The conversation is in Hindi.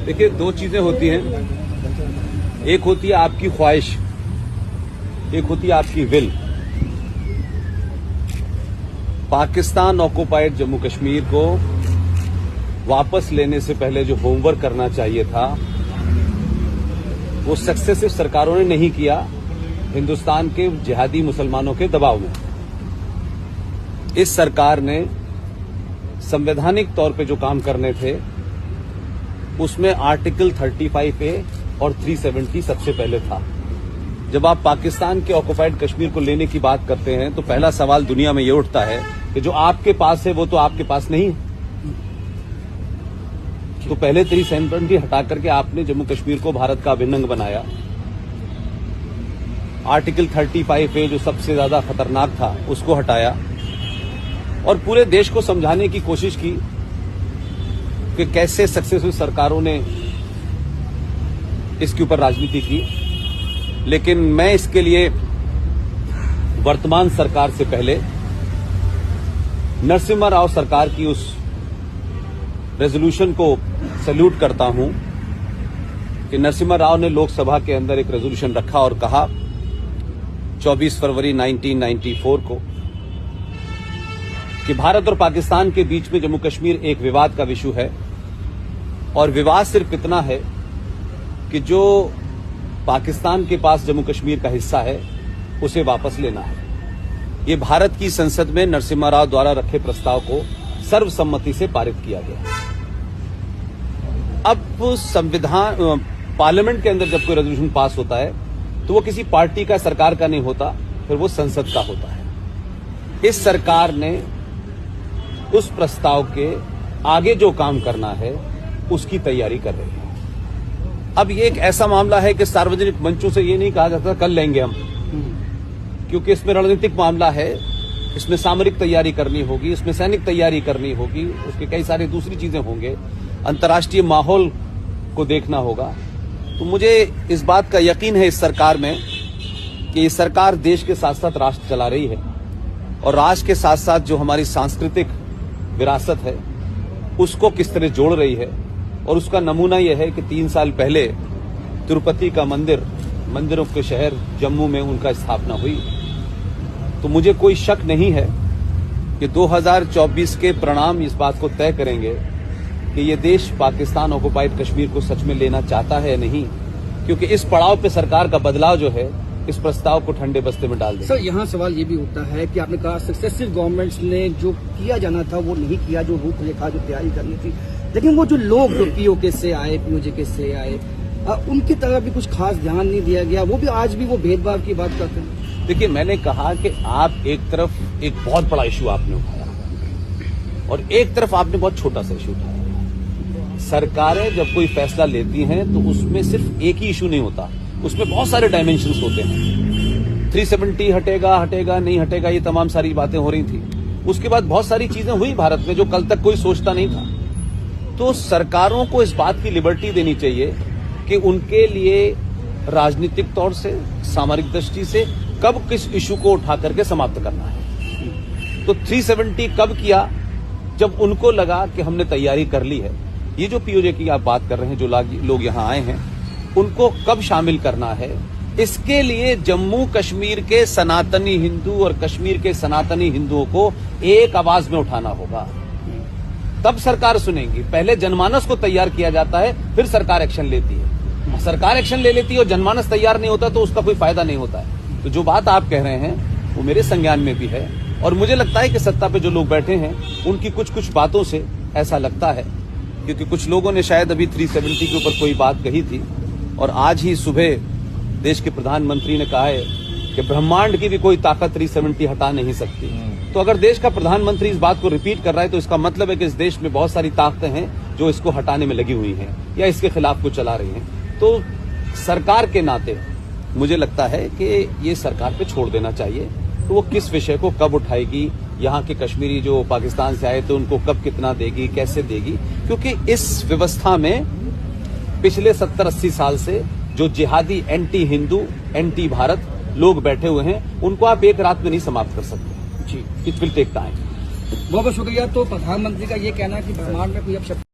देखिए, दो चीजें होती हैं। एक होती है आपकी ख्वाहिश, एक होती है आपकी विल। पाकिस्तान ऑक्युपाइड जम्मू कश्मीर को वापस लेने से पहले जो होमवर्क करना चाहिए था वो सक्सेसिव सरकारों ने नहीं किया, हिंदुस्तान के जिहादी मुसलमानों के दबाव में। इस सरकार ने संवैधानिक तौर पे जो काम करने थे उसमें आर्टिकल 35A और 370 सबसे पहले था। जब आप पाकिस्तान के ऑक्युपाइड कश्मीर को लेने की बात करते हैं तो पहला सवाल दुनिया में ये उठता है कि जो आपके पास है वो तो आपके पास नहीं है। तो पहले 370 हटा करके आपने जम्मू कश्मीर को भारत का अभिन्न अंग बनाया। आर्टिकल 35A जो सबसे ज्यादा खतरनाक था उसको हटाया और पूरे देश को समझाने की कोशिश की कि कैसे सक्सेसफुल सरकारों ने इसके ऊपर राजनीति की। लेकिन मैं इसके लिए वर्तमान सरकार से पहले नरसिम्हा राव सरकार की उस रेजोल्यूशन को सैल्यूट करता हूं कि नरसिम्हा राव ने लोकसभा के अंदर एक रेजोल्यूशन रखा और कहा 24 फरवरी 1994 को कि भारत और पाकिस्तान के बीच में जम्मू कश्मीर एक विवाद का विषय है और विवाद सिर्फ इतना है कि जो पाकिस्तान के पास जम्मू कश्मीर का हिस्सा है उसे वापस लेना है। ये भारत की संसद में नरसिम्हा राव द्वारा रखे प्रस्ताव को सर्वसम्मति से पारित किया गया। अब संविधान पार्लियामेंट के अंदर जब कोई रेजोल्यूशन पास होता है तो वो किसी पार्टी का सरकार का नहीं होता, फिर वो संसद का होता है। इस सरकार ने उस प्रस्ताव के आगे जो काम करना है उसकी तैयारी कर रही है। अब ये एक ऐसा मामला है कि सार्वजनिक मंचों से ये नहीं कहा जाता कल लेंगे हम, क्योंकि इसमें रणनीतिक मामला है, इसमें सामरिक तैयारी करनी होगी, इसमें सैनिक तैयारी करनी होगी, उसके कई सारी दूसरी चीजें होंगे, अंतर्राष्ट्रीय माहौल को देखना होगा। तो मुझे इस बात का यकीन है इस सरकार में कि ये सरकार देश के साथ साथ राष्ट्र चला रही है और राष्ट्र के साथ साथ जो हमारी सांस्कृतिक विरासत है उसको किस तरह जोड़ रही है। और उसका नमूना यह है कि 3 साल पहले तिरुपति का मंदिरों के शहर जम्मू में उनका स्थापना हुई। तो मुझे कोई शक नहीं है कि 2024 के परिणाम इस बात को तय करेंगे कि ये देश पाकिस्तान ऑक्युपाइड कश्मीर को सच में लेना चाहता है या नहीं, क्योंकि इस पड़ाव पे सरकार का बदलाव जो है इस प्रस्ताव को ठंडे बस्ते में डाल देगा। सर, यहाँ सवाल ये भी उठता है कि आपने कहा सक्सेसिव गवर्नमेंट्स ने जो किया जाना था वो नहीं किया, जो रूपरेखा जो तैयारी करनी थी, लेकिन वो जो लोग जो पीओके से आए, पीओजे से आए, उनकी तरफ भी कुछ खास ध्यान नहीं दिया गया। वो भी आज भी वो भेदभाव की बात करते हैं। देखिए, मैंने कहा कि आप एक तरफ एक बहुत बड़ा इशू आपने उठाया और एक तरफ आपने बहुत छोटा सा इशू उठाया। सरकारें जब कोई फैसला लेती हैं तो उसमें सिर्फ एक ही इशू नहीं होता, उसमें बहुत सारे डायमेंशंस होते हैं। 370 हटेगा नहीं हटेगा, ये तमाम सारी बातें हो रही थी। उसके बाद बहुत सारी चीजें हुई भारत में जो कल तक कोई सोचता नहीं था। तो सरकारों को इस बात की लिबर्टी देनी चाहिए कि उनके लिए राजनीतिक तौर से, सामरिक दृष्टि से कब किस इशू को उठा करके समाप्त करना है। तो 370 कब किया? जब उनको लगा कि हमने तैयारी कर ली है। ये जो पीओजे की आप बात कर रहे हैं, जो लोग यहां आए हैं, उनको कब शामिल करना है, इसके लिए जम्मू कश्मीर के सनातनी हिंदू और कश्मीर के सनातनी हिंदुओं को एक आवाज में उठाना होगा, तब सरकार सुनेगी। पहले जनमानस को तैयार किया जाता है, फिर सरकार एक्शन लेती है। सरकार एक्शन ले लेती है और जनमानस तैयार नहीं होता तो उसका कोई फायदा नहीं होता है। तो जो बात आप कह रहे हैं वो मेरे संज्ञान में भी है और मुझे लगता है कि सत्ता पे जो लोग बैठे हैं उनकी कुछ बातों से ऐसा लगता है, क्योंकि कुछ लोगों ने शायद अभी 370 के ऊपर कोई बात कही थी और आज ही सुबह देश के प्रधानमंत्री ने कहा है कि ब्रह्मांड की भी कोई ताकत 370 हटा नहीं सकती। तो अगर देश का प्रधानमंत्री इस बात को रिपीट कर रहा है तो इसका मतलब है कि इस देश में बहुत सारी ताकतें हैं जो इसको हटाने में लगी हुई हैं या इसके खिलाफ को चला रही हैं। तो सरकार के नाते मुझे लगता है कि ये सरकार पे छोड़ देना चाहिए। तो वो किस विषय को कब उठाएगी, यहाँ के कश्मीरी जो पाकिस्तान से आए तो उनको कब कितना देगी, कैसे देगी, क्योंकि इस व्यवस्था में पिछले 70-80 साल से जो जिहादी एंटी हिंदू, एंटी भारत लोग बैठे हुए हैं, उनको आप एक रात में नहीं समाप्त कर सकते। जी, इट विल टेक टाइम। बहुत बहुत शुक्रिया। तो प्रधानमंत्री का ये कहना है कि ब्रह्मांड में कोई अब